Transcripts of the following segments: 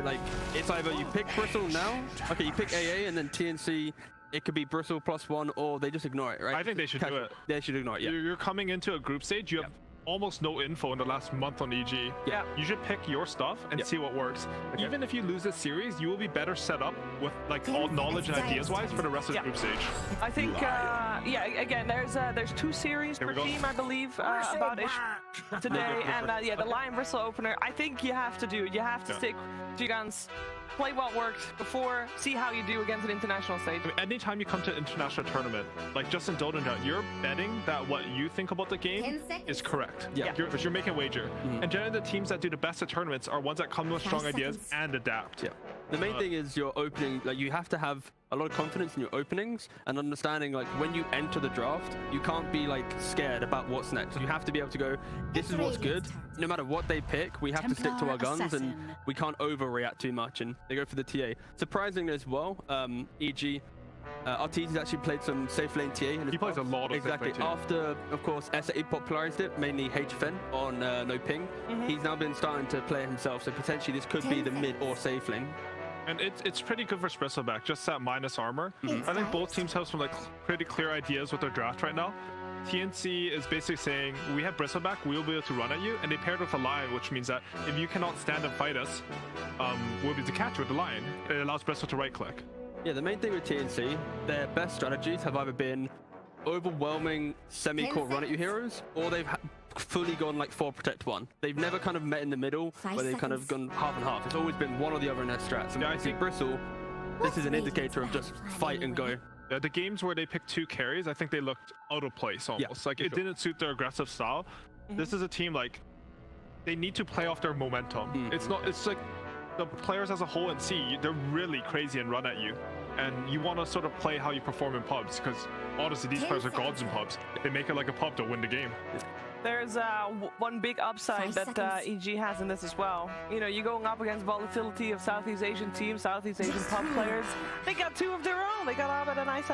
like it's either you pick Bristle now, okay, you pick AA and then TNC. It could be Bristle +1, or they just ignore it, right? I think they should do it. They should ignore it. Yeah. You're coming into a group stage. You have almost no info in the last month on EG. Yeah. You should pick your stuff and see what works. Okay. Even if you lose this series, you will be better set up with like all knowledge and ideas wise for the rest of the group stage. I think yeah, again, there's 2 series per team, I believe, about ish today, and yeah, the Lion Bristle opener. I think you have to stick to your guns, play what worked before, see how you do against an international stage. I mean, anytime you come to an international tournament, like just in Dota, you're betting that what you think about the game is correct. Yeah. Because you're making a wager. And generally the teams that do the best at tournaments are ones that come with strong ideas and adapt. Yeah. The main thing is your opening, like you have to have a lot of confidence in your openings and understanding like when you enter the draft, you can't be like scared about what's next. You have to be able to go, this is what's good. No matter what they pick, we have to stick to our guns and we can't overreact too much, and they go for the TA. Surprisingly as well, EG, RTZ has actually played some safe lane TA. He plays a lot of safe lane TA. After, of course, SA popularized it, mainly HFN on no ping. He's now been starting to play it himself, so potentially this could be the mid or safe lane. And it's pretty good for Bristleback, just that minus armor. I think both teams have some like pretty clear ideas with their draft right now. TNC is basically saying, we have Bristleback, we'll be able to run at you, and they paired with a Lion, which means that if you cannot stand and fight us, we'll be able to catch you with the Lion. It allows Bristle to right click. Yeah, the main thing with TNC, their best strategies have either been overwhelming semi-core run at you heroes, or they've fully gone like 4 protect 1. They've never kind of met in the middle where they've kind of gone half and half. It's always been one or the other in their strats. And I think Bristle, this is an indicator of just fight and go. Yeah, the games where they picked 2 carries, I think they looked out of place almost. Like it didn't suit their aggressive style. This is a team like they need to play off their momentum. It's like the players as a whole in C, they're really crazy and run at you. And you want to sort of play how you perform in pubs, because honestly, these players are gods in pubs. They make it like a pub to win the game. There's one big upside that EG has in this as well. You know, you're going up against volatility of Southeast Asian teams, Southeast Asian pub players. They got 2 of their own. They got Abed and Ice.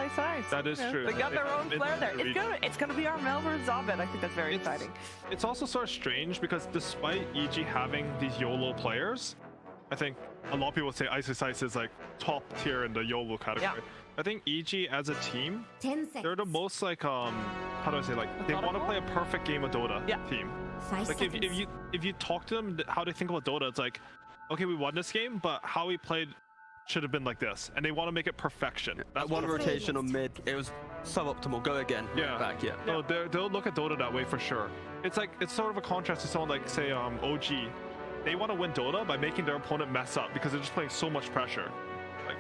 That is true. They got their own player there. It's gonna be our Melbourne Abed. I think that's very exciting. It's also sort of strange because despite EG having these YOLO players, I think a lot of people say Ice is like top tier in the YOLO category. I think EG as a team, they're the most like how do I say, like they want to play a perfect game of Dota team. Like if you talk to them how they think about Dota, it's like, okay, we won this game, but how we played should have been like this, and they want to make it perfection. That one rotation on mid, it was suboptimal. Go again. Back. No, they'll look at Dota that way for sure. It's like it's sort of a contrast to someone like say OG. They want to win Dota by making their opponent mess up because they're just playing so much pressure. Like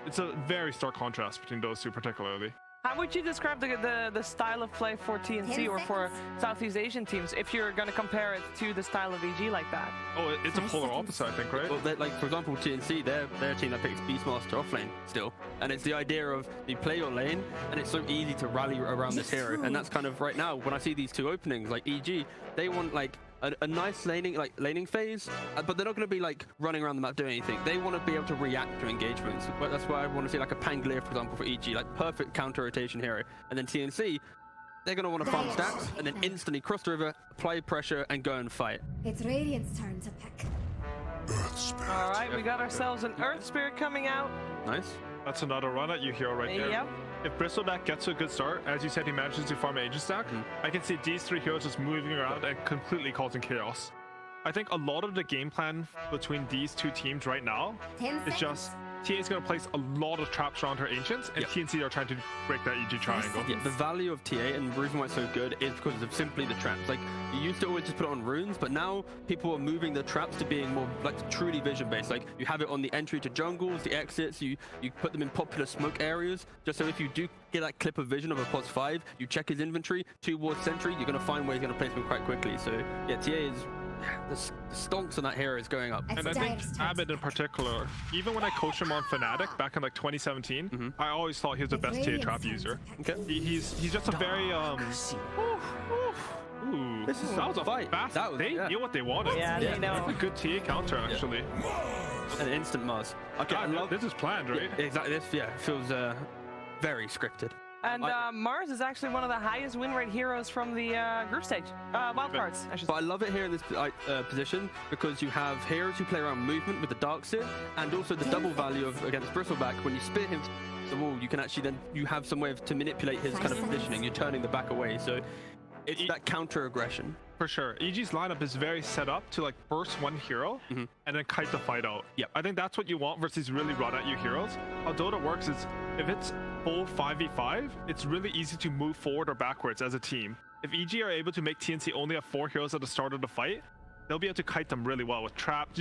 it's a very stark contrast between those two particularly. How would you describe the style of play for TNC or for Southeast Asian teams if you're going to compare it to the style of EG like that? Oh, it's a polar opposite, I think, right? Well, like for example, TNC, they're a team that picks Beastmaster off lane still, and it's the idea of you play your lane, and it's so easy to rally around this hero, and that's kind of right now when I see these 2 openings, like EG, they want like a nice laning phase, but they're not going to be like running around the map doing anything. They want to be able to react to engagements. But that's why I want to see like a Pangolier, for example, for EG, like perfect counter rotation hero. And then TNC, they're going to want to farm stacks and then instantly cross the river, apply pressure, and go and fight. It's Radiant's turn to pick. All right, we got ourselves an Earth Spirit coming out. Nice. That's another run at you hero right there. Yep. If Bristleback gets to a good start, as you said, he manages to farm an Agent stack, I can see these 3 heroes just moving around and completely causing chaos. I think a lot of the game plan between these 2 teams right now is just TA is going to place a lot of traps around her Ancients, and TNC are trying to break that EG triangle. Yeah, the value of TA and the reason why it's so good is because of simply the traps. Like, you used to always just put it on runes, but now people are moving the traps to being more like truly vision-based. Like, you have it on the entry to jungles, the exits, you put them in popular smoke areas, just so if you do get that clip of vision of a POS 5, you check his inventory, 2 wards sentry, you're going to find where he's going to place them quite quickly. So, yeah, TA is... the stonks on that hero is going up. And I think Abed in particular, even when I coached him on Fnatic back in like 2017, I always thought he was the best TA trap user. Okay. He's just a very This is that was a fight. Fast. They knew what they wanted. Yeah, they know. It's a good TA counter actually. An instant Mars. Okay, this is planned, right? Yeah, exactly. This feels very scripted. And Mars is actually one of the highest win rate heroes from the group stage. Wildcards, I should say. But I love it here in this position because you have heroes who play around movement with the Dark Seer, and also the double value of against Bristleback. When you spit him to the wall, you can actually then you have some way to manipulate his kind of positioning. You're turning the back away, so it's that counter aggression. For sure. EG's lineup is very set up to like burst one hero and then kite the fight out. Yep. I think that's what you want versus really run at you heroes. How Dota works is if it's full 5v5, it's really easy to move forward or backwards as a team. If EG are able to make TNC only have 4 heroes at the start of the fight, they'll be able to kite them really well with traps.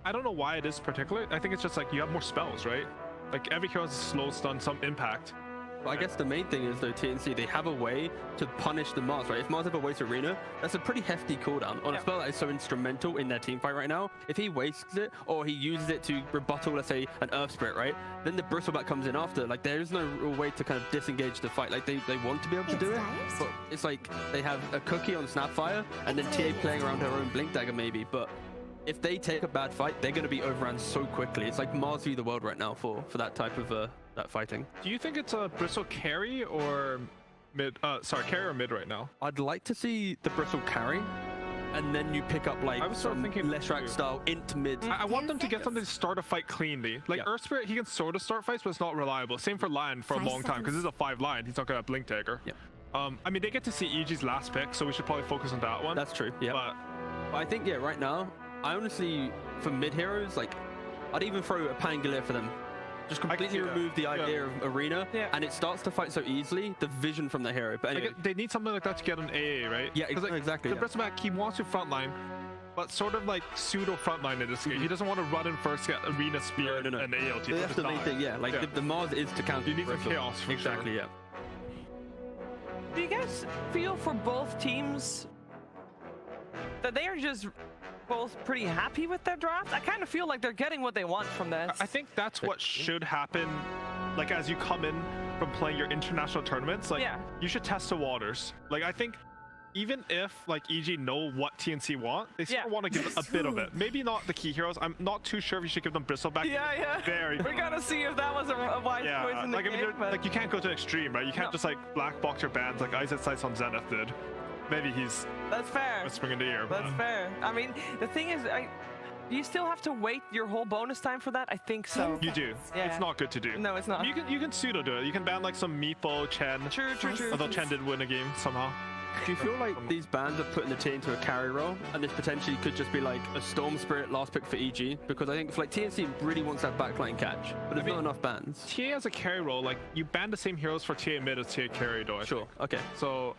I don't know why it is particular. I think it's just like you have more spells, right? Like every hero has a slow stun, some impact. But I guess the main thing is though, TNC, they have a way to punish the Mars, right? If Mars ever wastes Arena, that's a pretty hefty cooldown on a spell that is so instrumental in their team fight right now. If he wastes it or he uses it to rebuttal, let's say, an Earth Spirit, right? Then the Bristleback comes in after. Like, there is no real way to kind of disengage the fight. Like, they want to be able to do it, but it's like they have a cookie on Snapfire and then TA playing around her own Blink Dagger maybe, but if they take a bad fight, they're going to be overrun so quickly. It's like Mars v the world right now for that type of that fighting. Do you think it's a Bristle carry or mid? Carry or mid right now? I'd like to see the Bristle carry, and then you pick up like some Leshrac style int mid. I want them to get something to start a fight cleanly. Like Earth Spirit, he can sort of start fights, but it's not reliable. Same for Lion for a long time because this is a 5 Lion. He's not going to have Blink Dagger. Yeah. I mean, they get to see EG's last pick, so we should probably focus on that one. That's true. Yeah. But I think right now, I honestly, for mid heroes, like, I'd even throw a Pangolier for them. Just completely remove the idea of Arena, and it starts to fight so easily, the vision from the hero. But anyway. They need something like that to get an AA, right? Yeah, exactly. The Bristleback, he wants to frontline, but sort of like pseudo frontline in this game. He doesn't want to run in first, get Arena Spear and ALT. That's the main thing, Like, the Mars is to counter. You need some chaos, for exactly, sure. Do you guys feel for both teams that they are just both pretty happy with their draft? I kind of feel like they're getting what they want from this. I think that's what should happen. Like, as you come in from playing your international tournaments, like you should test the waters. Like, I think even if like EG know what TNC want, they still want to give a bit of it. Maybe not the key heroes. I'm not too sure if you should give them Bristleback. We're gonna see if that was a wise choice in the game. Like, you can't go to extreme, right? You can't just like black box your bands like iSights on Zenith did. Maybe he's that's fair. Whispering in the ear. That's fair. I mean, the thing is, you still have to wait your whole bonus time for that. I think so. You do. Yeah. It's not good to do. No, it's not. You can pseudo do it. You can ban like some Meepo, Chen. True. Although Chen did win a game somehow. Do you feel like these bans are putting the team into a carry role, and this potentially could just be like a Storm Spirit last pick for EG? Because I think like TNC really wants that backline catch, but there's not enough bans. TA has a carry role. Like, you ban the same heroes for TA mid as TA carry, though. Okay. So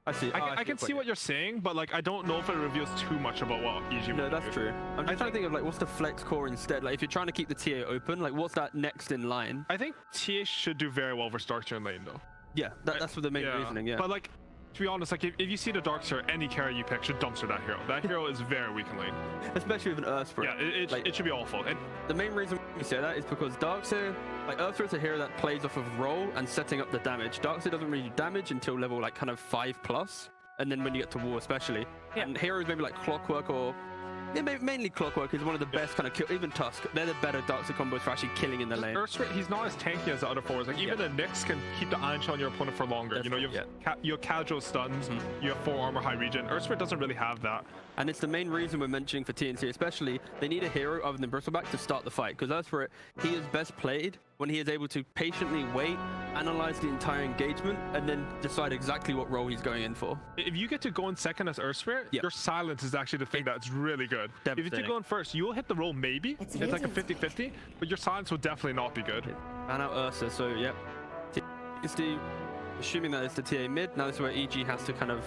I see. I can see what you're saying, but like, I don't know if it reveals too much about what EG. No, that's true. I'm just trying to think of like what's the flex core instead. Like, if you're trying to keep the TA open, like what's that next in line? I think TA should do very well for Darkseer in lane though. Yeah, that's for the main reasoning. Yeah. But like, to be honest, like if you see the Darkseer, any carry you pick should dumpster that hero. That hero is very weak in lane. Especially with an Earth Spirit. Yeah, it should be awful. And the main reason we say that is because Darkseer, like Earth Spirit's a hero that plays off of roll and setting up the damage. Darkseer doesn't really do damage until level like kind of 5+, and then when you get to war especially. And heroes maybe like Clockwork or mainly Clockwork is one of the best kind of kill. Even Tusk, they're the better Darkseer combos for actually killing in the lane. Earth Spirit, he's not as tanky as the other fours. Like even the Nyx can keep the iron shot on your opponent for longer. You know, you have casual stuns, you have 4 armor, high regen. Earth Spirit doesn't really have that. And it's the main reason we're mentioning for TNC, especially, they need a hero other than Bristleback to start the fight. Because Earth Spirit, he is best played when he is able to patiently wait, analyze the entire engagement, and then decide exactly what role he's going in for. If you get to go in second as Earth Spirit, your silence is actually the thing that's really good. If you get to go in first, you'll hit the roll maybe. It's like a 50-50, but your silence will definitely not be good. Ban out Ursa, so yep. Assuming that it's the TA mid, now this is where EG has to kind of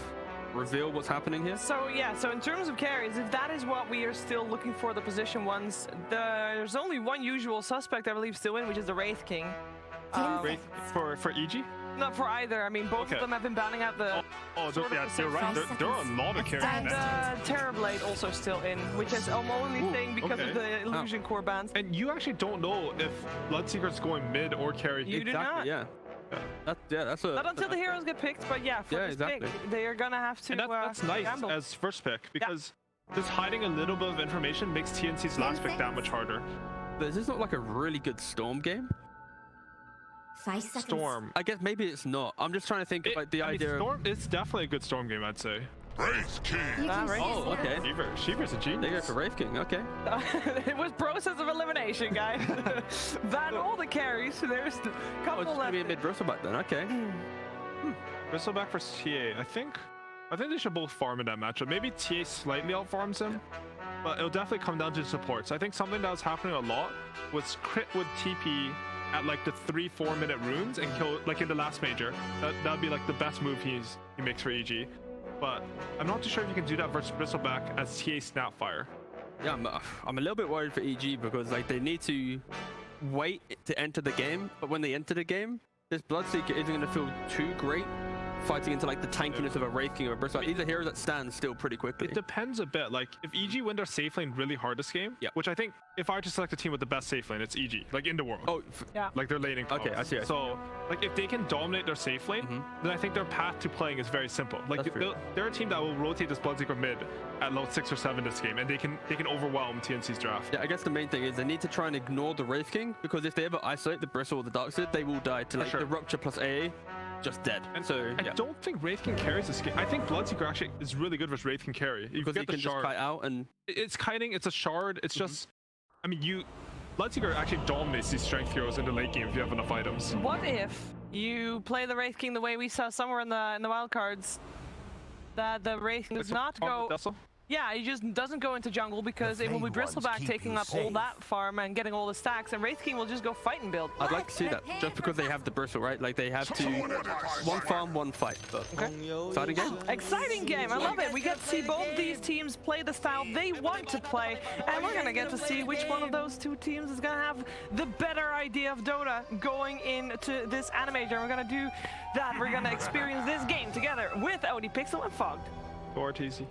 reveal what's happening here. So so in terms of carries, if that is what we are still looking for, the position ones, there's only one usual suspect I believe still in, which is the Wraith King. Wraith for EG? Not for either. I mean, both of them have been banning out the. They're right. There are a lot of carries. And Terrorblade also still in, which is only thing because of the illusion core bans. And you actually don't know if Bloodseeker's going mid or carry. You do not. Yeah. That's a. Not until the heroes get picked, but for this pick, they are gonna have to. And that's nice gamble. as first pick because just hiding a little bit of information makes TNC's last pick that much harder. But is this not like a really good Storm game? 5 seconds. Storm. I guess maybe it's not. I'm just trying to think of like the idea of... Storm, it's definitely a good Storm game, I'd say. You can Wraith. Oh, okay. Shiver's a genius. They go for Wraith King, okay. It was process of elimination, guys. Ban all the carries. There's a Oh, couple it's gonna left. be a mid-Bristleback then, okay. Bristleback versus TA. I think they should both farm in that matchup. Maybe TA slightly outfarms him, but it'll definitely come down to supports. I think something that was happening a lot was Crit would TP at like the 3-4 minute runes and kill like in the last major. That'd be like the best move he makes for EG. But I'm not too sure if you can do that versus Bristleback as TA Snapfire. Yeah, I'm a little bit worried for EG because like they need to wait to enter the game, but when they enter the game, this Bloodseeker isn't going to feel too great fighting into like the tankiness of a Wraith King or a Bristleback. These are heroes that stand still pretty quickly. It depends a bit. Like if EG win their safe lane really hard this game, which I think if I were to select a team with the best safe lane, it's EG, like in the world. Oh, yeah. Like they're laning close. Okay, I see. So like if they can dominate their safe lane, then I think their path to playing is very simple. Like they're a team that will rotate this Bloodseeker mid at low 6 or 7 this game, and they can overwhelm TNC's draft. Yeah, I guess the main thing is they need to try and ignore the Wraith King, because if they ever isolate the Bristle or the Darkseid, they will die to like the Rupture plus AA, just dead. And so I don't think Wraith King carries this game. I think Bloodseeker actually is really good versus Wraith King carry. You because get he the can shard. just kite out and It's kiting, it's a shard, it's just, I mean, Bloodseeker actually dominates these strength heroes in the late game if you have enough items. What if you play the Wraith King the way we saw somewhere in the wildcards? That the Wraith King does not go... Yeah, he just doesn't go into jungle because it will be Bristleback taking up all that farm and getting all the stacks, and Wraith King will just go fight and build. I'd like to see that, just because they have the Bristle, right? Like they have to one farm, one fight. But exciting game. Exciting game, I love it. We get to see both these teams play the style they want to play, and we're gonna get to see which one of those two teams is gonna have the better idea of Dota going into this Animajor. We're gonna do that. We're gonna experience this game together with OD Pixel and Fogged. Or RTZ.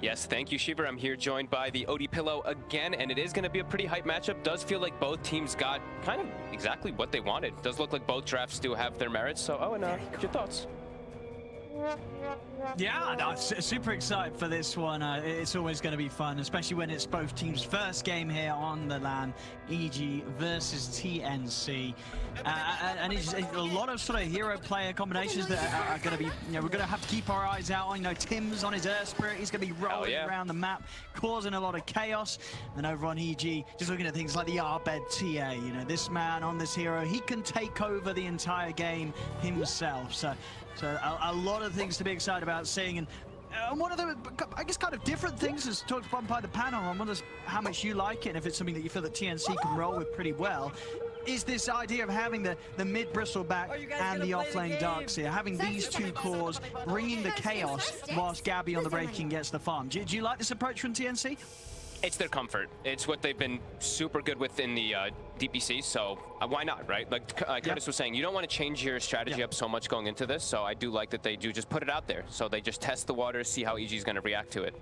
Yes, thank you, Shiver. I'm here joined by the OD Pillow again, and it is going to be a pretty hype matchup. Does feel like both teams got kind of exactly what they wanted. Does look like both drafts do have their merits. So, Owen, what's your thoughts? Yeah, no, super excited for this one. It's always going to be fun, especially when it's both teams' first game here on the LAN, EG versus TNC. And it's a lot of sort of hero player combinations that are going to be, we're going to have to keep our eyes out on. Tim's on his Earth Spirit. He's going to be rolling around the map, causing a lot of chaos. And over on EG, just looking at things like the Arbed TA, this man on this hero, he can take over the entire game himself. So a lot of things to be excited about seeing. And one of the, I guess, kind of different things is talked about by the panel. I wonder how much you like it, and if it's something that you feel that TNC can roll with pretty well, is this idea of having the mid Bristleback and the offlane Darkseid, having these two cores, bringing the chaos whilst Gabbi on the Wraith King gets the farm. Do you like this approach from TNC? It's their comfort. It's what they've been super good with in the DPC, so why not, right? Like Curtis was saying, you don't want to change your strategy up so much going into this, so I do like that they do just put it out there. So they just test the waters, see how EG is going to react to it.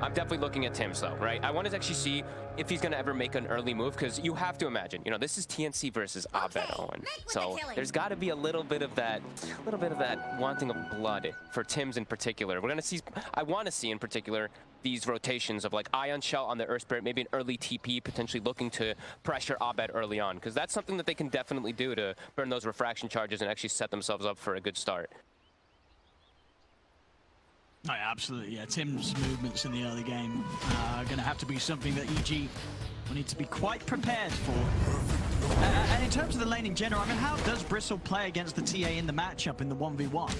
I'm definitely looking at Tim's though, right? I want to actually see if he's going to ever make an early move, because you have to imagine, this is TNC versus Abed Owen. So there's got to be a little bit of that wanting of blood for Tim's in particular. We're going to see, I want to see in particular, these rotations of like Ion Shell on the Earth Spirit, maybe an early TP, potentially looking to pressure Abed early on, because that's something that they can definitely do to burn those refraction charges and actually set themselves up for a good start. Oh, yeah, absolutely, yeah. Tim's movements in the early game are going to have to be something that EG will need to be quite prepared for. And in terms of the lane in general, I mean, how does Bristle play against the TA in the matchup in the 1v1?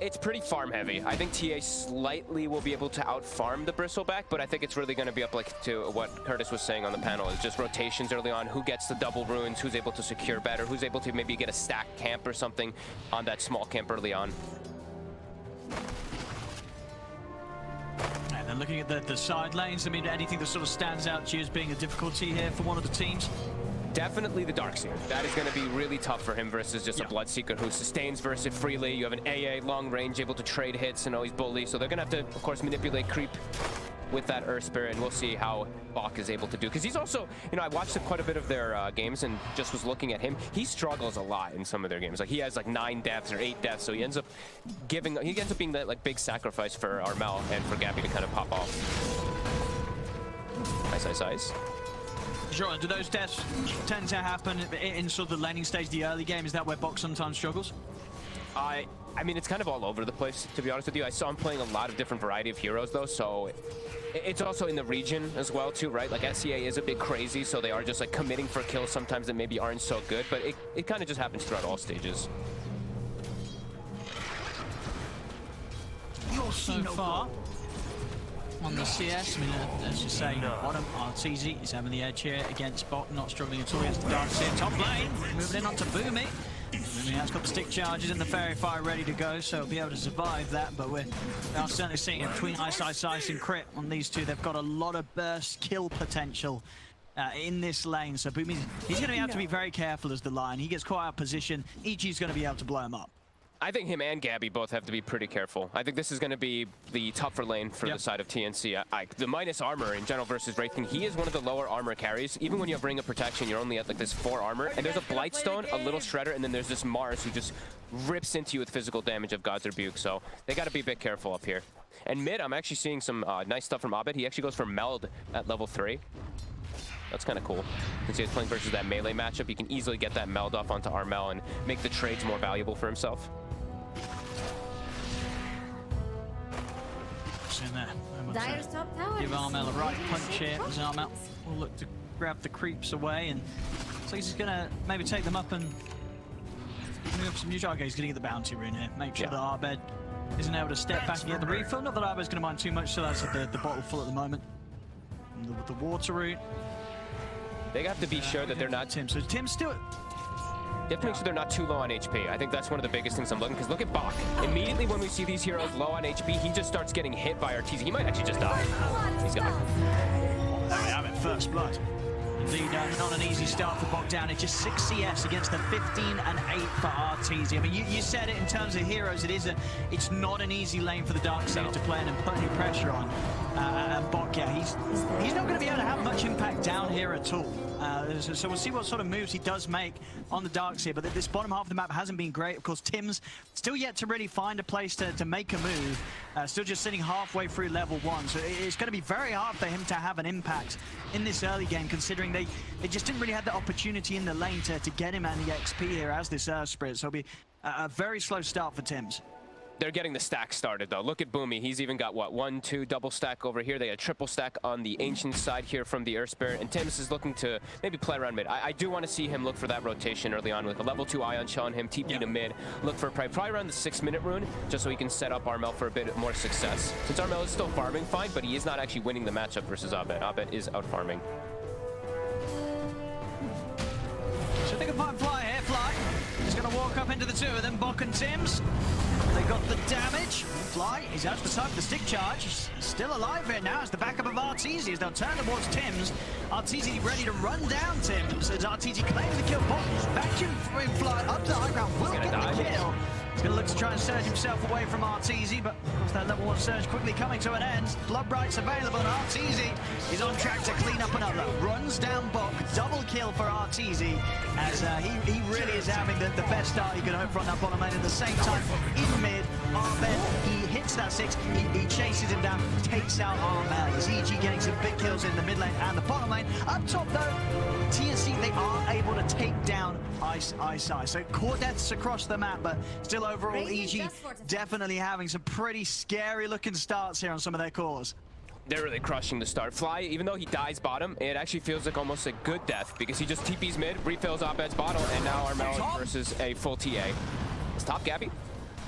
It's pretty farm heavy. I think TA slightly will be able to out-farm the Bristleback, but I think it's really going to be up like to what Curtis was saying on the panel. It's just rotations early on, who gets the double runes, who's able to secure better, who's able to maybe get a stack camp or something on that small camp early on. And then looking at the side lanes, I mean, anything that sort of stands out to you as being a difficulty here for one of the teams? Definitely the Darkseid. That is going to be really tough for him versus just a Bloodseeker who sustains versus it freely. You have an AA, long range, able to trade hits and always bully. So they're going to have to, of course, manipulate creep with that Earth Spirit, and we'll see how Bach is able to do. Because he's also, I watched quite a bit of their games and just was looking at him. He struggles a lot in some of their games. Like he has like 9 deaths or 8 deaths, so he ends up being that like big sacrifice for Armel and for Gabbi to kind of pop off. Nice. Sure, do those deaths tend to happen in sort of the laning stage, the early game? Is that where Bok sometimes struggles? I mean, it's kind of all over the place, to be honest with you. I saw him playing a lot of different variety of heroes, though, so it's also in the region as well, too, right? Like, SCA is a bit crazy, so they are just, like, committing for kills sometimes that maybe aren't so good, but it kind of just happens throughout all stages. So far, on the CS, I mean, as you say, bottom, RTZ is having the edge here against Bok, not struggling at all against the Darkseer. Top lane, moving in onto Boomy. Boomy has got the stick charges and the Fairy Fire ready to go, so he'll be able to survive that, but we are certainly seeing it between Ice and Crit on these two. They've got a lot of burst kill potential in this lane, so Boomy, he's going to have to be very careful as the line. He gets caught out of position, EG's going to be able to blow him up. I think him and Gabbi both have to be pretty careful. I think this is going to be the tougher lane for the side of TNC. The minus armor in general versus Wraith King, he is one of the lower armor carries. Even when you have Ring of Protection, you're only at like this 4 armor. And there's a Blightstone, a little Shredder, and then there's this Mars who just rips into you with physical damage of God's Rebuke. So they got to be a bit careful up here. And mid, I'm actually seeing some nice stuff from Abed. He actually goes for Meld at level 3. That's kind of cool. Since he's playing versus that melee matchup, he can easily get that Meld off onto Armel and make the trades more valuable for himself. In there. Give Armel a right punch here as Armel will look to grab the creeps away, and so he's going to maybe take them up and move up some new target. He's going to get the bounty rune here. Make sure that Abed isn't able to step back and get the refill. Not that Abed's going to mind too much, so that's the bottle full at the moment. And the water rune. They have to be sure that they're not... Tim. So Tim's still... You have to make sure they're not too low on HP. I think that's one of the biggest things I'm looking, because look at Bok. Immediately when we see these heroes low on HP, he just starts getting hit by RTZ. He might actually just die. He's gone. There we have it, first blood. Indeed, not an easy start for Bok down. It's just 6 CS against the 15 and 8 for RTZ. I mean, you said it in terms of heroes. It's not an easy lane for the Darkseer to play in and put any pressure on. And Bok, yeah, he's not going to be able to have much impact down here at all. So we'll see what sort of moves he does make on the Darkseer, but this bottom half of the map hasn't been great. Of course, Tim's still yet to really find a place to make a move. Still just sitting halfway through level 1, so it's going to be very hard for him to have an impact in this early game, considering they just didn't really have the opportunity in the lane to get him any XP here as this Spirit. So it'll be a very slow start for Tim's. They're getting the stack started, though. Look at Boomy. He's even got, what, 1, 2 double stack over here. They had triple stack on the Ancient side here from the Earth Spirit. And Tims is looking to maybe play around mid. I do want to see him look for that rotation early on with a level 2 Ion Shell on him, TP to mid. Look for probably around the 6-minute rune, just so he can set up Armel for a bit more success. Since Armel is still farming fine, but he is not actually winning the matchup versus Abed. Abed is out farming. So think of Fly here, Fly. He's going to walk up into the two of them, Bok and Tims. They got the damage. Fly is out the side of the stick charge. He's still alive here now as the backup of RTZ as they'll turn towards Tims. RTZ ready to run down Tims as RTZ claims the kill. Bok vacuum Fly up to the high ground. Will get the kill. He's going to look to try and surge himself away from RTZ, but of course that level 1 surge quickly coming to an end. Bloodbright's available, and RTZ is on track to clean up another. Runs down Bok, double kill for RTZ, as he really is having the best start he could hope for on that bottom lane. At the same time, in mid, Armel, he hits that 6, he chases him down, takes out Armel. Is EG getting some big kills in the mid lane and the bottom lane. Up top though, TNC, they are able to take down Ice. So core deaths across the map, but still overall EG definitely having some pretty scary looking starts here on some of their cores. They're really crushing the start. Fly, even though he dies bottom, it actually feels like almost a good death because he just TPs mid, refills Abed's bottle, and now Armel versus a full TA. It's top Gabbi.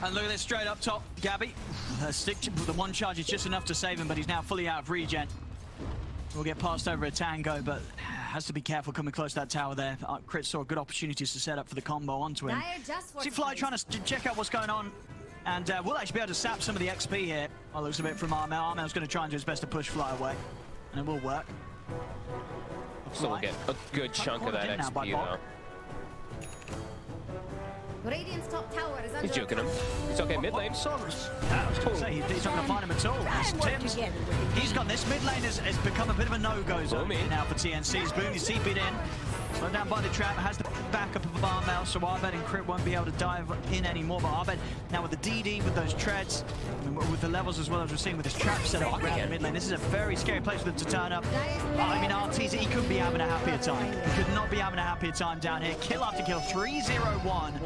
And look at this straight up top, Gabbi. The 1 charge is just enough to save him, but he's now fully out of regen. We'll get passed over a Tango, but has to be careful coming close to that tower there. Crit saw good opportunities to set up for the combo onto him. See Fly trying to check out what's going on, and we'll actually be able to sap some of the XP here. Well, looks a bit from Armel. Armel's going to try and do his best to push Fly away, and it will work. So we'll get a good chunk of that XP, though. Radiant's top tower is under He's juking him. It's okay, mid lane. He's not going to find him at all. Tims, he's got this mid lane has become a bit of a no-go zone now for TNC's. Boomy's TP'd in. Slowed down by the trap, has the backup of Armel, so Arbed and Crit won't be able to dive in anymore. But Arbed now with the DD, with those treads, and with the levels as well as we're seeing with his trap set up around the mid lane. This is a very scary place for them to turn up. I mean, RTZ, he couldn't be having a happier time. He could not be having a happier time down here. Kill after kill, 3-0-1.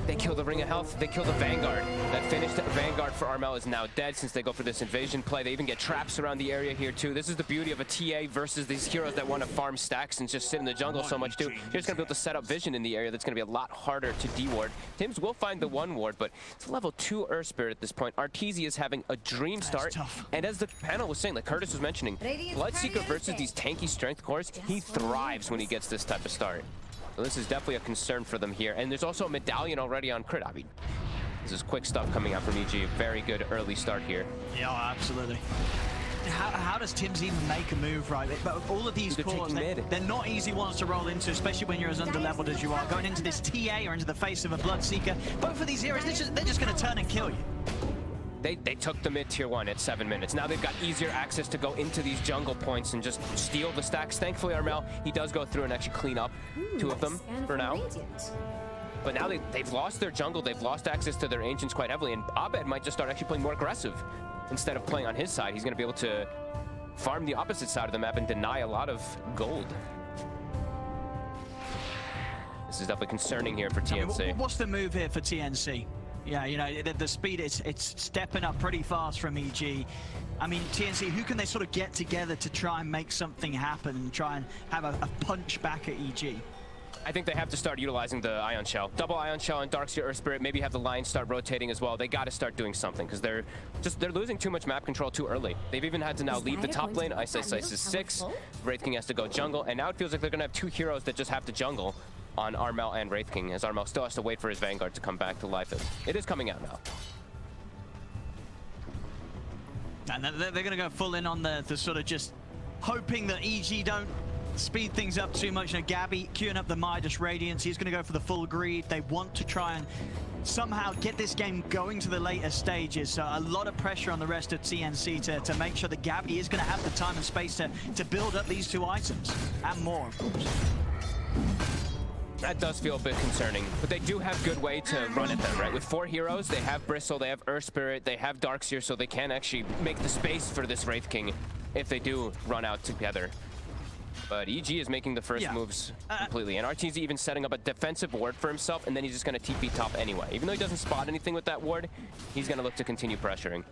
They kill the Ring of Health, they kill the Vanguard. That finished Vanguard for Armel is now dead since they go for this invasion play. They even get traps around the area here too. This is the beauty of a TA versus these heroes that want to farm stacks and just sit in the jungle so much too. You're just going to be able to set up vision in the area that's going to be a lot harder to de-ward. Tims will find the one ward, but it's a level 2 Earth Spirit at this point. RTZ is having a dream start. And as the panel was saying, like Curtis was mentioning, Bloodseeker versus these tanky strength cores, he thrives when he gets this type of start. So this is definitely a concern for them here. And there's also a medallion already on Crit. I mean, this is quick stuff coming out from EG. Very good early start here. Yeah, absolutely. How does Tims even make a move, right? But all of these cores, they're not easy ones to roll into, especially when you're as under-leveled as you are. Going into this TA or into the face of a Bloodseeker, both of these heroes, they're just going to turn and kill you. They took the mid tier 1 at 7 minutes. Now they've got easier access to go into these jungle points and just steal the stacks. Thankfully, Armel, he does go through and actually clean up 2 of them for now. But now they've lost their jungle. They've lost access to their ancients quite heavily. And Abed might just start actually playing more aggressive. Instead of playing on his side, he's going to be able to farm the opposite side of the map and deny a lot of gold. This is definitely concerning here for TNC. I mean, what's the move here for TNC? Yeah, you know, the speed, it's stepping up pretty fast from EG. I mean, TNC, who can they sort of get together to try and make something happen and try and have a punch back at EG? I think they have to start utilizing the Ion Shell. Double Ion Shell and Darkseer Earth Spirit, maybe have the lines start rotating as well. They got to start doing something because they're losing too much map control too early. They've even had to now leave the top lane. Ice is 6. Wraith King has to go jungle, and now it feels like they're going to have 2 heroes that just have to jungle on Armel and Wraith King, as Armel still has to wait for his Vanguard to come back to life. It is coming out now. And they're going to go full in on the sort of just hoping that EG don't speed things up too much. You know, Gabbi queuing up the Midas Radiance. He's going to go for the full greed. They want to try and somehow get this game going to the later stages. So a lot of pressure on the rest of TNC to make sure that Gabbi is going to have the time and space to build up these 2 items and more, of course. That does feel a bit concerning, but they do have good way to run at them, right? With 4 heroes, they have Bristle, they have Earth Spirit, they have Darkseer, so they can actually make the space for this Wraith King if they do run out together. But EG is making the first moves completely, and RTZ even setting up a defensive ward for himself, and then he's just going to TP top anyway. Even though he doesn't spot anything with that ward, he's going to look to continue pressuring.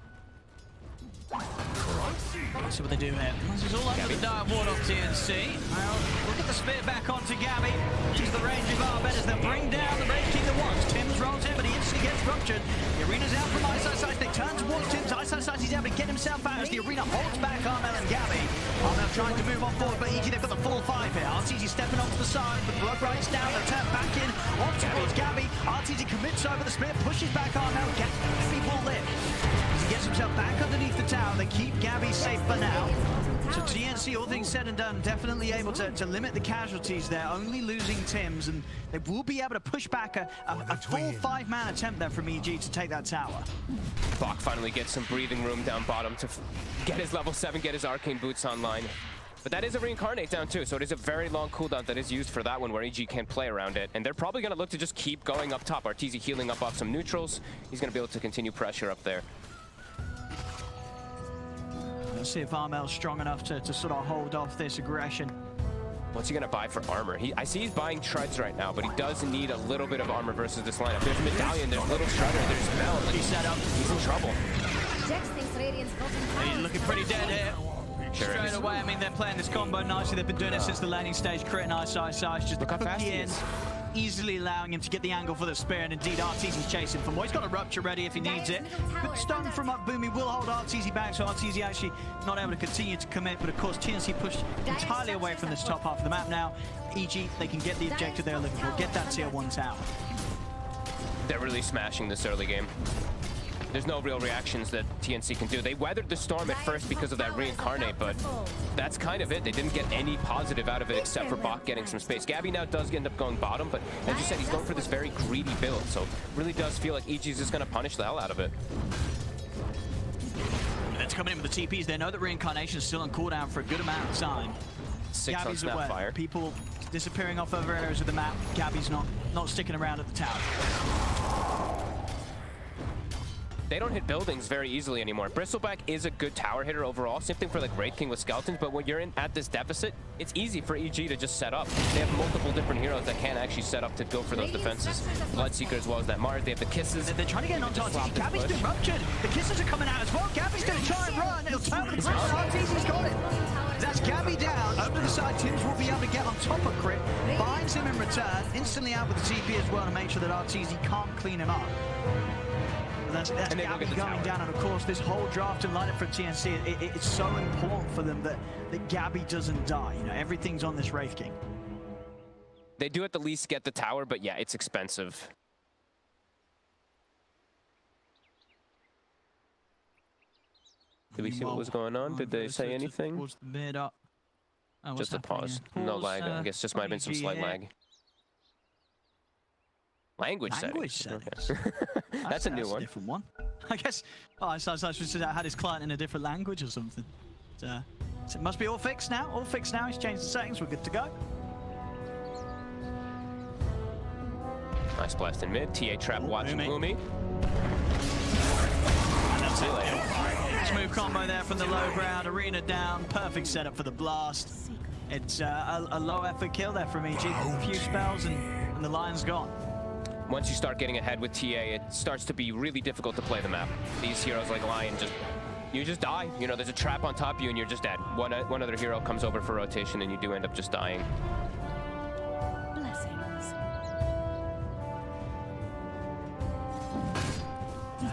Let's see what they do here. This is all under the dire ward of TNC. Well, look at the spear back onto Gabbi. She's the range of Arbed as they bring down the Wraith King at once. Tims rolls in, but he instantly gets ruptured. The arena's out from Ice. They turn towards Tims. Ice, he's able to get himself out as the arena holds back Armel and Gabbi. Armel trying to move on forward, but EG, they've got the full 5 here. RTZ stepping onto the side, but Blood Rights down. They turn back in, on towards Gabbi. RTZ commits over the spear, pushes back Armel. Gabbi will live. He gets himself back underneath the tower. They keep Gabbi safe for now. So TNC, all things said and done, definitely able to limit the casualties there, only losing Tims, and they will be able to push back a full 5-man attempt there from EG to take that tower. Bach finally gets some breathing room down bottom to get his level 7, get his arcane boots online. But that is a reincarnate down too, so it is a very long cooldown that is used for that one where EG can't play around it. And they're probably going to look to just keep going up top. RTZ healing up off some neutrals. He's going to be able to continue pressure up there. Let's see if Armel's strong enough to sort of hold off this aggression. What's he going to buy for armor? I see he's buying treads right now, but he does need a little bit of armor versus this lineup. There's Medallion, there's Little Shredder, there's Mel. Like, He's set up. He's in trouble. He's looking pretty dead here. Sure Straight away, I mean, they're playing this combo nicely. They've been doing it since the laning stage. Crit and Ice, just look how fast he is. Easily allowing him to get the angle for the spear, and indeed RTZ's chasing for more. He's got a rupture ready if he needs it. Good stun from up Boom. He will hold RTZ back, so RTZ actually not able to continue to commit, but of course TNC pushed entirely away from this top half of the map now. EG, they can get the objective they're looking for, get that tier 1 tower. They're really smashing this early game. There's no real reactions that TNC can do. They weathered the storm at first because of that reincarnate, but that's kind of it. They didn't get any positive out of it except for Bach getting some space. Gabbi now does end up going bottom, but as you said, he's going for this very greedy build, so really does feel like EG's just going to punish the hell out of it. Let's come in with the TPs. They know that reincarnation is still on cooldown for a good amount of time. 6 on Gabbi's aware. Snapfire. People disappearing off other areas of the map. Gabbi's not sticking around at the tower. They don't hit buildings very easily anymore. Bristleback is a good tower hitter overall. Same thing for like Wraith King with Skeletons, but when you're at this deficit, it's easy for EG to just set up. They have multiple different heroes that can actually set up to go for those defenses. Bloodseeker as well as that Mars. They have the Kisses. They're trying to get on top. Gabbi's been ruptured. The Kisses are coming out as well. Gabbi's going to try and run. It'll turn with the Crit. RTZ's got it. That's Gabbi down. Over to the side, Tims will be able to get on top of Crit. Binds him in return. Instantly out with the TP as well to make sure that RTZ can't clean him up. That's Gabbi going down, and of course this whole draft and lineup for TNC, it's so important for them that Gabbi doesn't die. You know, everything's on this Wraith King. They do at the least get the tower, but yeah, it's expensive. Did we see what was going on? Did they say anything? Mid up. Oh, just a pause. No lag. I guess just might have been some slight lag. Language settings. Okay. That's a new one. Different one. I guess. Oh, I should have had his client in a different language or something. So it must be all fixed now. All fixed now. He's changed the settings. We're good to go. Nice blast in mid. TA trap watching Umi. Smooth combo there from the low ground. Arena down. Perfect setup for the blast. It's a low effort kill there from EG. A few spells and the line's gone. Once you start getting ahead with TA, it starts to be really difficult to play the map. These heroes like Lion, you just die. You know, there's a trap on top of you and you're just dead. One other hero comes over for rotation and you do end up just dying. Blessings.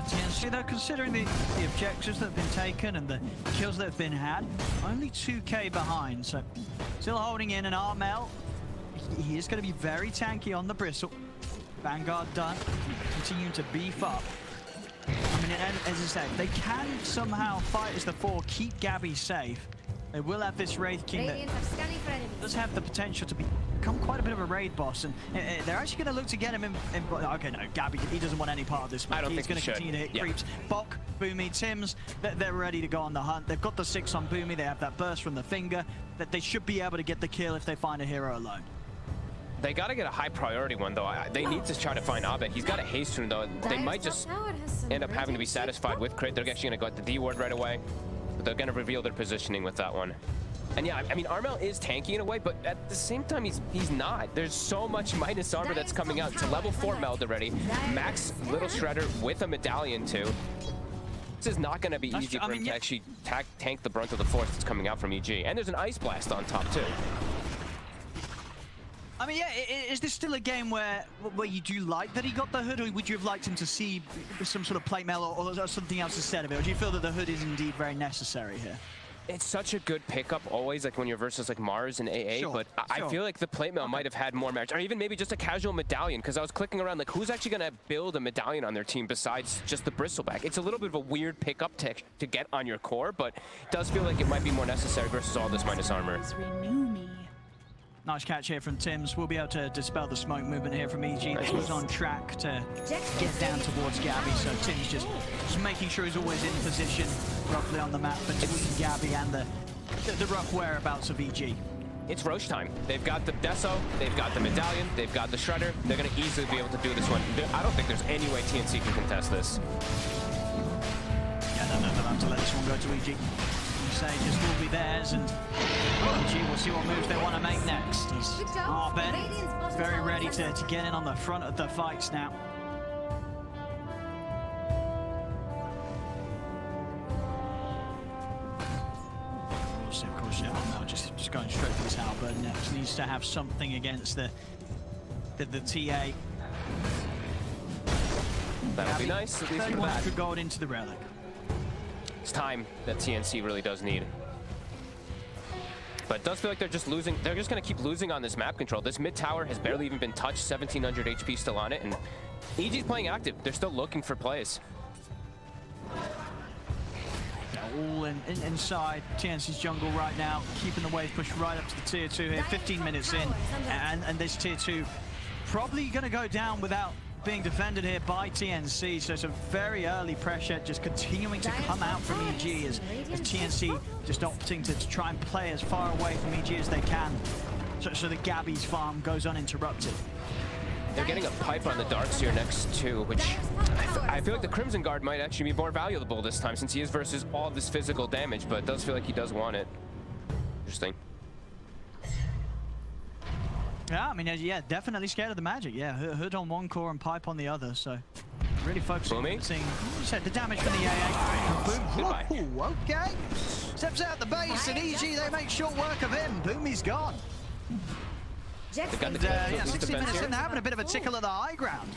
TNC though, considering the objectives that have been taken and the kills that have been had, only 2k behind, so still holding in. An Armel, he is going to be very tanky on the Bristle. Vanguard done, continuing to beef up. I mean, as I said, they can somehow fight as the 4, keep Gabbi safe. They will have this Wraith King that does have the potential to become quite a bit of a raid boss, and they're actually going to look to get him in. Okay, no, Gabbi, he doesn't want any part of this. I don't He's think going to continue to hit creeps. Bok, Boomy, Tims, they're ready to go on the hunt. They've got the 6 on Boomy. They have that burst from the finger. That they should be able to get the kill if they find a hero alone. They got to get a high priority one, though. They need to try to find Abed. He's got a haste rune, though. They might just end up having to be satisfied with Crit. They're actually going to go at the D ward right away. But they're going to reveal their positioning with that one. And yeah, I mean, Armel is tanky in a way, but at the same time, he's not. There's so much minus armor that's coming out. It's a level 4 meld already. Max Little Shredder with a medallion, too. This is not going to be easy for him to actually tank the brunt of the force that's coming out from EG. And there's an Ice Blast on top, too. I mean, yeah, is this still a game where you do like that he got the hood, or would you have liked him to see some sort of plate mail or something else instead of it? Or do you feel that the hood is indeed very necessary here? It's such a good pickup always, like when you're versus like Mars and AA, but I feel like the plate mail might have had more merit, or even maybe just a casual medallion, because I was clicking around like who's actually going to build a medallion on their team besides just the Bristleback. It's a little bit of a weird pickup to get on your core, but it does feel like it might be more necessary versus all this minus armor. Nice catch here from Tims. We'll be able to dispel the smoke movement here from EG. This was on track to get down towards Gabbi, so Tims just making sure he's always in position roughly on the map between Gabbi and the rough whereabouts of EG. It's Roche time. They've got the Deso, they've got the Medallion, they've got the Shredder. They're going to easily be able to do this one. I don't think there's any way TNC can contest this. Yeah, no, they'll have to let this one go to EG. Sages will be theirs, and EG will see what moves they want to make next. Abed very ready to get in on the front of the fights now. Of course, yeah, now just going straight for this halberd next. Needs to have something against the TA. That'll be nice, at least for that. 31 gold into the relic. It's time that TNC really does need. But it does feel like they're just losing. They're just going to keep losing on this map control. This mid tower has barely even been touched. 1700 HP still on it, and EG's playing active. They're still looking for plays. All inside TNC's jungle right now, keeping the wave push right up to the tier 2 here. 15 minutes in, and this tier 2 probably going to go down without being defended here by TNC, so some very early pressure just continuing to come out from EG as TNC just opting to try and play as far away from EG as they can. so that Gabbi's farm goes uninterrupted. They're getting a pipe on the Darkseer next too, which I feel like the Crimson Guard might actually be more valuable this time since he is versus all this physical damage, but it does feel like he does want it. Interesting. Yeah, I mean, yeah, definitely scared of the magic. Yeah, Hood on one core and pipe on the other, so really focusing on seeing the damage from the AA. Boom. Goodbye. Ooh, okay. Steps out the base, and EG, they make short work of him. Boomy's gone. They got the Yeah, 60 minutes in, they're having a bit of a tickle at the high ground.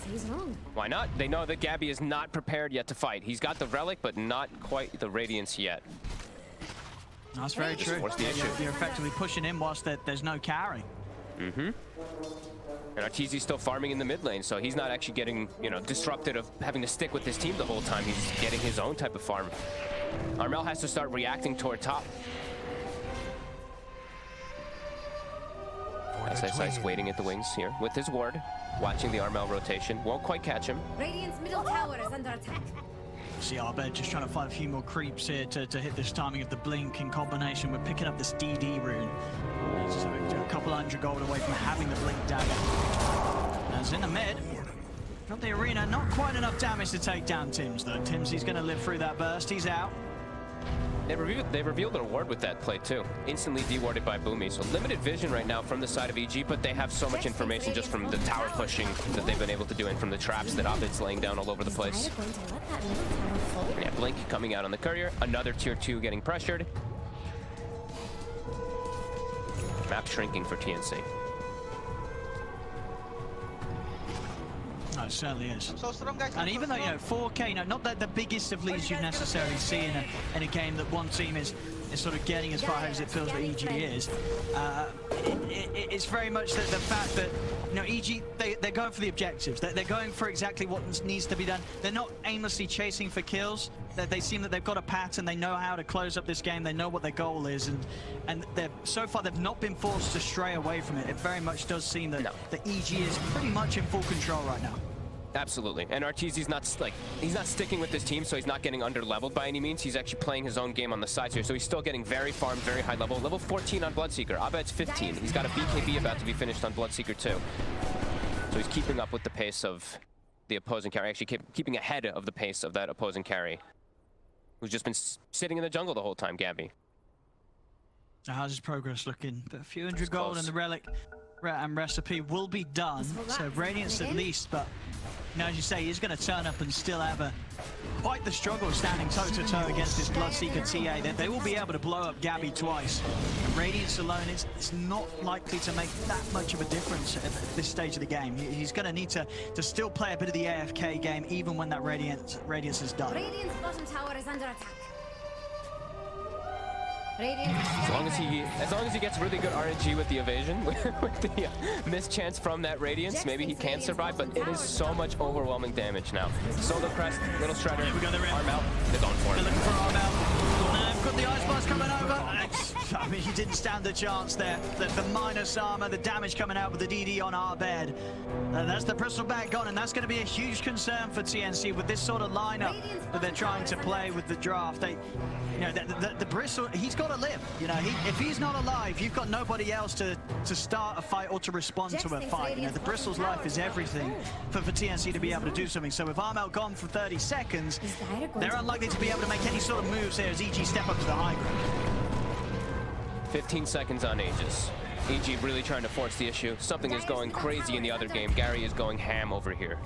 Why not? They know that Gabbi is not prepared yet to fight. He's got the relic, but not quite the radiance yet. That's very true. What's the issue? You're effectively pushing in whilst there's no carry. Mm-hmm. And RTZ's still farming in the mid lane, so he's not actually getting, you know, disrupted of having to stick with his team the whole time. He's getting his own type of farm. Armel has to start reacting toward top. SSI's waiting at the wings here with his ward, watching the Armel rotation. Won't quite catch him. Radiant's middle tower is under attack. See Arbed just trying to find a few more creeps here to hit this timing of the blink in combination with picking up this DD rune. He's a couple hundred gold away from having the blink dagger. As in the mid, not the arena, not quite enough damage to take down Tims though. Tims, he's going to live through that burst. He's out. They revealed their ward with that play too. Instantly dewarded by Boomy. So limited vision right now from the side of EG, but they have so much information just from the tower pushing that they've been able to do and from the traps that Abed's laying down all over the place. Yeah, Blink coming out on the courier. Another tier 2 getting pressured. Map shrinking for TNC. No, it certainly is. So strong, guys. And even though, you know, 4K, you know, not the biggest of leads you'd necessarily see in a game that one team is sort of getting as far as it feels that EG is, it's very much the fact that, you know, EG, they're going for the objectives. They're going for exactly what needs to be done. They're not aimlessly chasing for kills. They seem that they've got a pattern. They know how to close up this game. They know what their goal is, and so far they've not been forced to stray away from it. It very much does seem that the EG is pretty much in full control right now. Absolutely, and RTZ's not he's not sticking with this team, so he's not getting under-leveled by any means. He's actually playing his own game on the sides here, so he's still getting very farmed, very high level. Level 14 on Bloodseeker. Abed's 15. He's got a BKB about to be finished on Bloodseeker too. So he's keeping up with the pace of the opposing carry, actually keeping ahead of the pace of that opposing carry, who's just been sitting in the jungle the whole time, Gabbi. So how's his progress looking? A few hundred gold and the relic and recipe will be done. So Radiance at least, but you know, as you say, he's going to turn up and still have quite the struggle standing toe-to-toe against this Bloodseeker TA. They will be able to blow up Gabbi twice. And Radiance alone, it's not likely to make that much of a difference at this stage of the game. He's going to need to still play a bit of the AFK game, even when that Radiance is done. Radiant's bottom tower is under attack. As long as he gets really good RNG with the evasion, with the missed chance from that Radiance, maybe he can survive, but it is so much overwhelming damage now. Solo crest, little shredder, Armel, they're going for it. They're looking for Armel. Got the ice blast coming over. I mean, he didn't stand a chance there. The minus armor, the damage coming out with the DD on Arbed. That's the Bristol bag gone, and that's going to be a huge concern for TNC with this sort of lineup that they're trying to play with the draft. You know, the Bristle, he's got to live. You know, if he's not alive, you've got nobody else to start a fight or to respond to a fight. You know, the Bristle's life is everything for TNC to be able to do something. So with Armel gone for 30 seconds, they're unlikely to be able to make any sort of moves here as EG step up to the high ground. 15 seconds on Aegis. EG really trying to force the issue. Something is going crazy in the other game. Gary is going ham over here.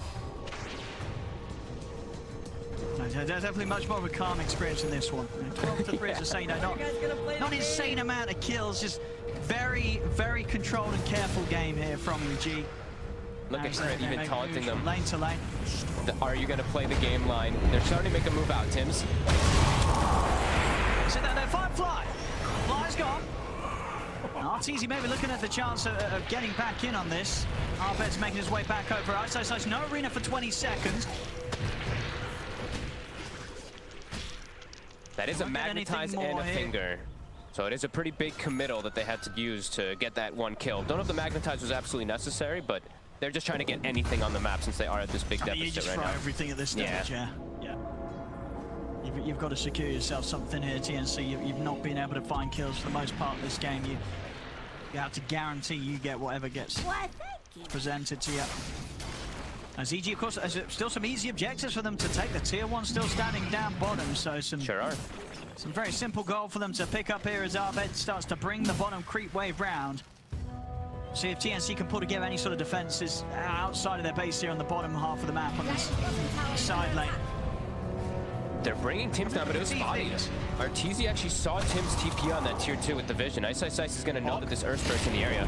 There's definitely much more of a calm experience in this one. 12 to 3 is insane. Not an insane amount of kills, just very, very controlled and careful game here from EG. Look at her even taunting them. Lane to lane. Are you going to play the game line? They're starting to make a move out, Tims. So they're Firefly. Fly's gone. RTZ maybe looking at the chance of getting back in on this. Arbed's making his way back over. Ice, no arena for 20 seconds. That is a magnetize and a finger. So it is a pretty big committal that they had to use to get that one kill. Don't know if the magnetize was absolutely necessary, but they're just trying to get anything on the map since they are at this big deficit you just right throw now. Everything at this stage, yeah. You've got to secure yourself something here, TNC. You've not been able to find kills for the most part of this game. You have to guarantee you get whatever gets presented to you. As EG, of course, there's still some easy objectives for them to take. The tier 1 still standing down bottom, so some very simple goal for them to pick up here as Abed starts to bring the bottom creep wave round. See if TNC can pull together any sort of defenses outside of their base here on the bottom half of the map on this side lane. They're bringing Tim's down, but it was spotty. RTZ actually saw Tim's TP on that tier 2 with the vision. Ice is going to know that this Earthquake's in the area.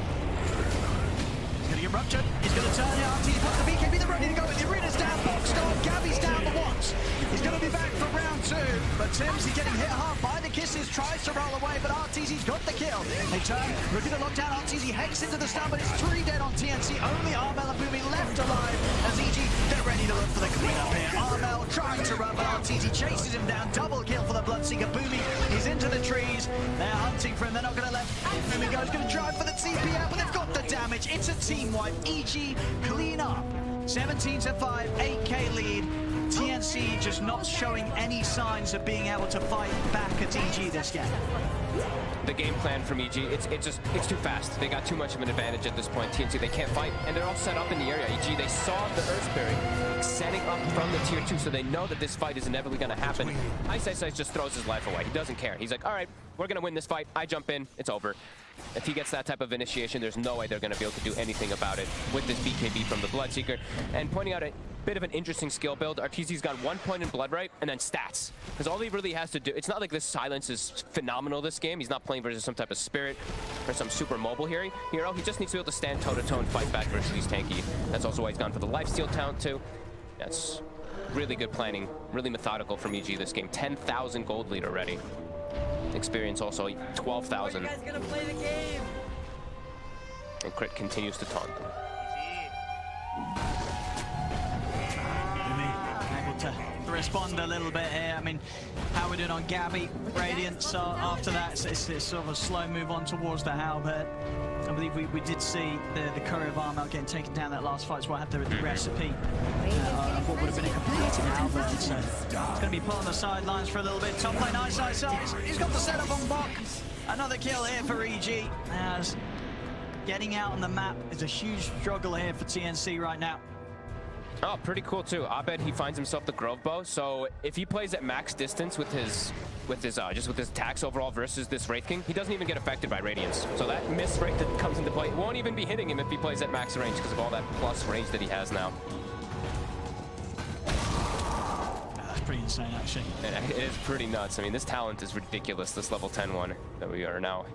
He's going to get ruptured. He's going to turn it. RTZ puts the BKB. They're ready to go. The arena's down. Boxed on. Gabbi's down the once. He's going to be back for round 2. But Tim's getting hit hard by the kisses. Tries to roll away, but RTZ's got the kill. They turn. Looking to lock down. RTZ hex into the stun, but it's 3 dead on TNC. Only Armel and Boomy left alive as EG, they're ready to look for the cleanup here. Armel trying to run, but RTZ chases him down. Double kill for the Bloodseeker. Boomy, he's into the trees. They're hunting for him. They're not going to let Boomy go. He's going to drive for the TP out, but they've got the damage. It's a team wipe. EG clean up. 17-5, 8k lead. TNC just not showing any signs of being able to fight back at EG this game. The game plan from EG, it's too fast. They got too much of an advantage at this point. TNC, they can't fight, and they're all set up in the area. EG, they saw the Earthberry setting up from the tier 2, so they know that this fight is inevitably going to happen. Ice just throws his life away. He doesn't care. He's like, all right, we're going to win this fight. I jump in. It's over. If he gets that type of initiation, there's no way they're going to be able to do anything about it with this BKB from the Bloodseeker. And pointing out a bit of an interesting skill build, RTZ's got 1 point in Blood Right and then stats. Because all he really has to do, it's not like this silence is phenomenal this game. He's not playing versus some type of spirit or some super mobile hero. He just needs to be able to stand toe-to-toe and fight back versus these tanky. That's also why he's gone for the lifesteal talent too. That's really good planning, really methodical from EG this game. 10,000 gold lead already. Experience also 12,000. And Crit continues to taunt them. Able to respond a little bit here. I mean, how we doing on Gabbi? Radiance after that, it's sort of a slow move on towards the Halberd. I believe we did see the Courier of Armel getting taken down that last fight, so I had the recipe of what would have been a completed Halberd. So it's going to be put on the sidelines for a little bit. Top lane, Ice. He's got the setup on Bok. Another kill here for EG. As getting out on the map is a huge struggle here for TNC right now. Oh, pretty cool too. Abed, he finds himself the Grove Bow, so if he plays at max distance with his attacks overall versus this Wraith King, he doesn't even get affected by Radiance. So that miss rate that comes into play won't even be hitting him if he plays at max range because of all that plus range that he has now. That's pretty insane, actually. And it is pretty nuts. I mean, this talent is ridiculous, this level 10 one that we are now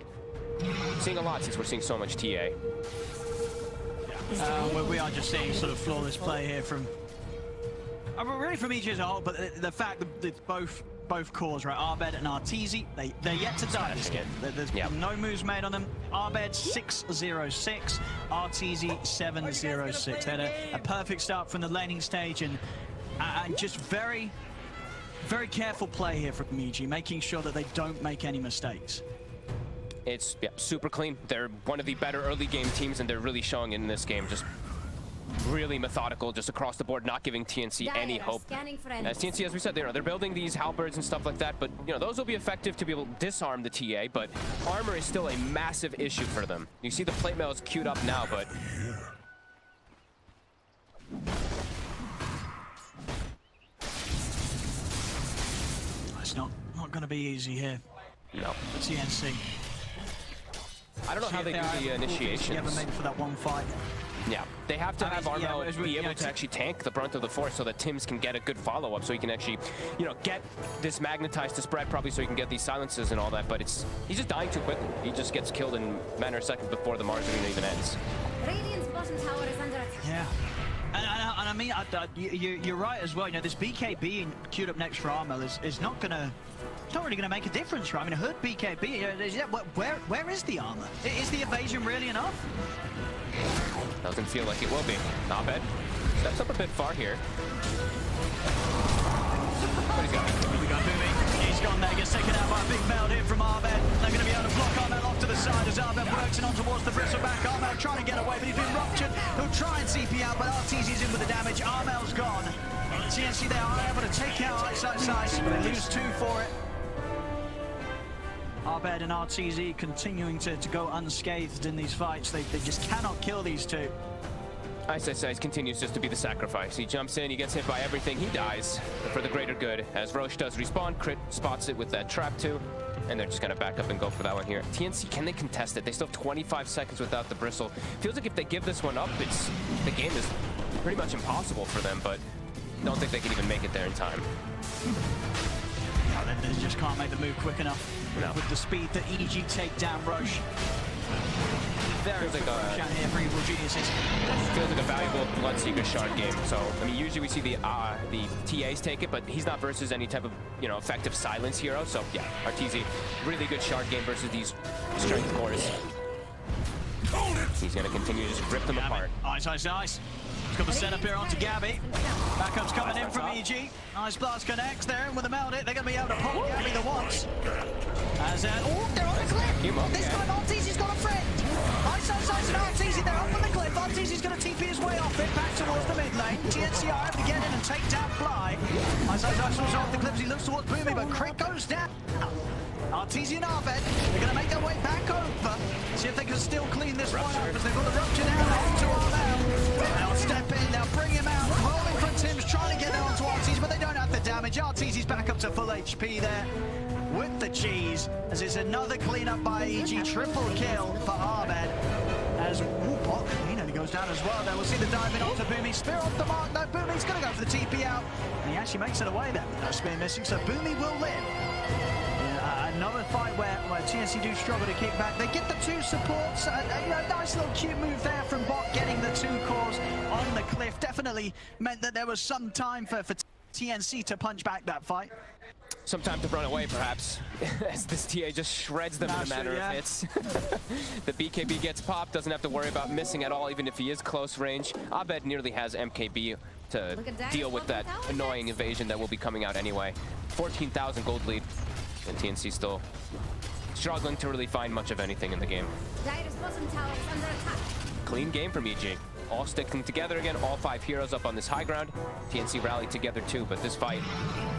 seeing a lot since we're seeing so much TA. We are just seeing sort of flawless play here from, really from EG as a whole, but the fact that both cores, right, Abed and RTZ, they're yet to die this game. There's no moves made on them. Abed 6-0-6, RTZ 7-0-6. They had a perfect start from the laning stage and just very, very careful play here from EG, making sure that they don't make any mistakes. It's super clean. They're one of the better early game teams, and they're really showing in this game. Just really methodical, just across the board, not giving TNC any hope. As TNC, as we said, they're building these halberds and stuff like that, but those will be effective to be able to disarm the TA. But armor is still a massive issue for them. You see the plate mail is queued up now, but it's not going to be easy here. No. For TNC. I don't know how they do the initiations. Maybe for that one fight. Yeah, they have to have Armel be able to actually tank the brunt of the force so that Tims can get a good follow-up, so he can actually, get this magnetized to spread probably so he can get these silences and all that, but he's just dying too quickly. He just gets killed in a matter of seconds before the Mars arena even ends. Radiant's bottom tower is under attack. Yeah. And I mean, you're right as well. This BK being queued up next for Armel is not gonna. It's not really going to make a difference, right? I mean, a Hood BKB, where is the armor? Is the evasion really enough? Doesn't feel like it will be. Abed steps up a bit far here. But he's got it. We got Boomy. He's gone there, gets taken out by a big meld here from Abed. They're going to be able to block Armel off to the side as Abed works in on towards the bristleback. Armel trying to get away, but he's been ruptured. He'll try and CP out, but RTZ's in with the damage. Armel's gone. TNC, they are able to take out Ice, but they lose 2 for it. Abed and RTZ continuing to go unscathed in these fights. They just cannot kill these two. Ice continues just to be the sacrifice. He jumps in, he gets hit by everything, he dies for the greater good. As Roche does respawn, Crit spots it with that trap too, and they're just gonna back up and go for that one here. TNC, can they contest it? They still have 25 seconds without the bristle. Feels like if they give this one up, the game is pretty much impossible for them, but don't think they can even make it there in time. No, they just can't make the move quick enough with the speed that EG take down Roche. Very feels like a here for Evil Geniuses. Feels like a valuable Bloodseeker shard game. So I mean, usually we see the TAs take it, but he's not versus any type of effective silence hero. So yeah, RTZ, really good shard game versus these strength cores. He's gonna continue to just rip them apart. Ice. He's got the setup here onto Gabbi. Backup's coming in from EG. Nice blast connects there, and with the meld it, they're going to be able to pull Gabbi the once. As they're on the cliff. This time RTZ's got a friend. Ice and RTZ, they're up on the cliff. RTZ's going to TP his way off it, back towards the mid lane. TNC are able to get in and take down Fly. Ice also off the cliff, he looks towards Boomy, but Crit goes down. RTZ and Abed, they're going to make their way back over. See if they can still clean this one up as they've got the rupture down onto Armel. They'll step in, they'll bring him out. Rolling from Tim's trying to get there onto RTZ, but they don't have the damage. RTZ's back up to full HP there with the cheese, as it's another cleanup by EG. Triple kill for Abed. As Bot, he nearly goes down as well there. We'll see the dive in onto Boomy. Spear off the mark. No, Boomy's going to go for the TP out. And he actually makes it away there. No spear missing, so Boomy will live. Another fight where TNC do struggle to kick back. They get the two supports. Nice little cute move there from Bot, getting the two cores on the cliff. Definitely meant that there was some time for TNC to punch back that fight. Some time to run away, perhaps, as this TA just shreds them in a matter of hits. The BKB gets popped, doesn't have to worry about missing at all, even if he is close range. Abed nearly has MKB to deal with that annoying evasion that will be coming out anyway. 14,000 gold lead, and TNC still struggling to really find much of anything in the game. Dire's bottom tower is under attack. Clean game from EG. All sticking together again, all 5 heroes up on this high ground. TNC rallied together too, but this fight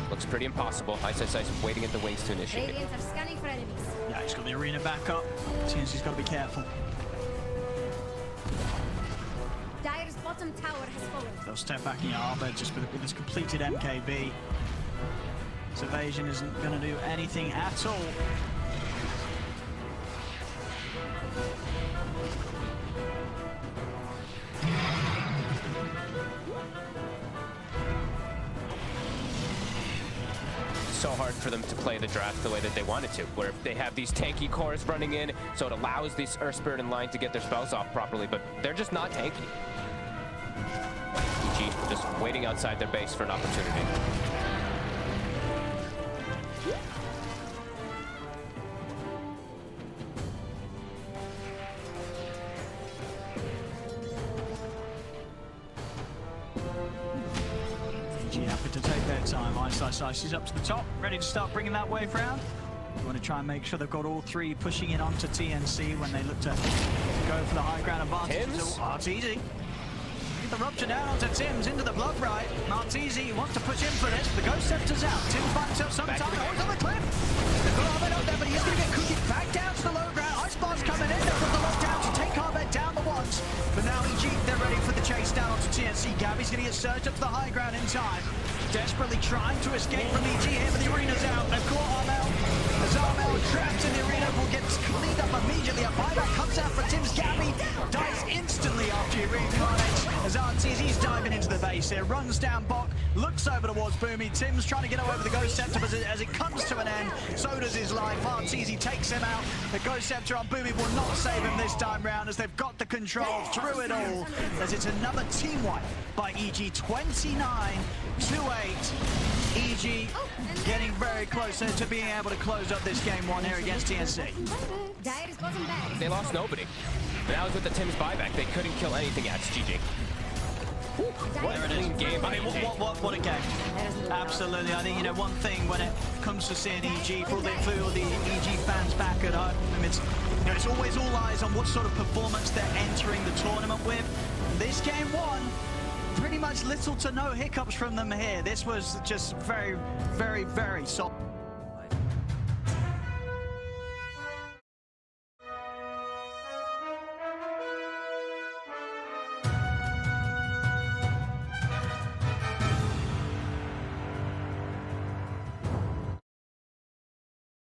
looks pretty impossible. Ice waiting at the wings to initiate. Radiant are scanning for enemies. Yeah, he's got the arena back up. TNC's got to be careful. Dire's bottom tower has fallen. They'll step back in Abed just with his completed MKB. This evasion isn't going to do anything at all. So hard for them to play the draft the way that they wanted to, where they have these tanky cores running in, so it allows these Earth Spirit in line to get their spells off properly, but they're just not tanky. EG just waiting outside their base for an opportunity. Happy to take their time. Ice is up to the top, ready to start bringing that wave round. We want to try and make sure they've got all 3 pushing in onto TNC when they look to go for the high ground advantage. RTZ. Get the rupture down onto Tim's into the blood right. RTZ wants to push in for this. The Ghost Scepter's out. Tim finds himself some time. Oh, he's on the cliff. They've got Abed up there, but he's going to get cookied back down to the low ground. Ice Bar's coming in. They've got the lockdown to take Abed down the once. But now EG, they're ready for the chase down onto TNC. Gabbi's going to get surged up to the high ground in time. Desperately trying to escape from EG here, but the arena's out. They've caught Armel. As Armel trapped in the arena will get cleaned up immediately. A buyback comes out for Tim's. Gabbi dies instantly after he reincarnates. As RTZ's diving into the base here, runs down Bok, looks over towards Boomy. Tim's trying to get away with the Ghost Scepter, but as it comes to an end, so does his life. RTZ takes him out. The Ghost Scepter on Boomy will not save him this time round, as they've got the control through it all. As it's another team wipe by EG, 29-8. EG getting very close to being able to close up this game 1 here against TNC. Dire's bottom back. They lost nobody. But now with the Tim's buyback, they couldn't kill anything at GG. What a clean game. I mean, what a game. Absolutely. I think, one thing when it comes to seeing EG, for all the EG fans back at home, it's always all eyes on what sort of performance they're entering the tournament with. This game 1, pretty much little to no hiccups from them here. This was just very, very, very solid.